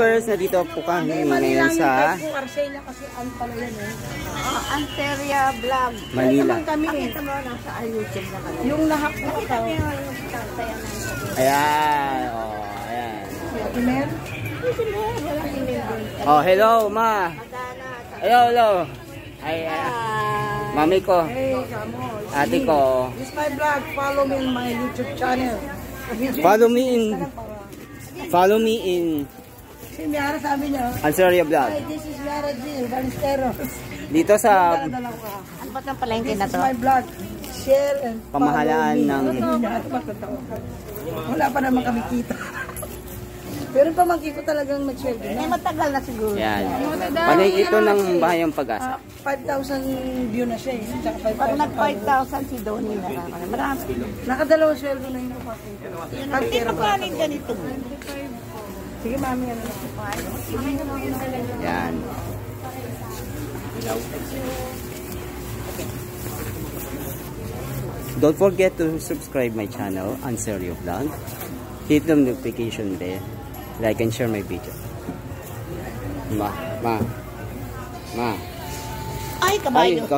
First, nandito po kami ngayon sa Anteria Vlog. Manila. Pakita mo nasa YouTube na kami. Yung nahap na ito. Ayan. Oh, ayan. Email? Walang email doon. Oh, hello, ma. Hello, hello. Ay, mami ko. Hey, kamo. Ate ko. This is my vlog. Follow me in my YouTube channel. Follow me in Si Miara sabi niya. Anseria Vlog. Hi, this is Miara G. Balisteros. Dito sa Ano ba itong palengke na to? This is my vlog. Share and pamahalaan ng wala pa naman kami kita. Pero pamangkin ko talagang nag-sweldo na. Matagal na siguro. yan. Panay ito ng Bahayang Pag-asa. 5,000 view na siya eh. Pag nag-5,000 si Donnie na marami. Nakadalawang sweldo na yun. Dito pa rin ganito. Sige mami, ano na. Yan. Don't forget to subscribe my channel, Anserio Vlog. Hit the notification bell. Like and share my video. Ma. Ay, kabayo. Ay,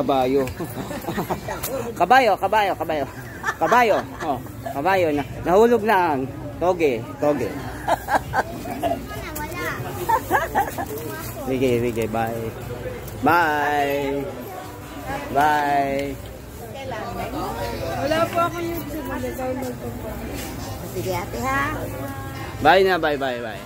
kabayo. Kabayo. Oh, kabayo na. Nahulog na ang toge. Sige, bye. Wala po ako YouTube. Nag-download ko po. Sige ate ha. Bye na, bye. Bye.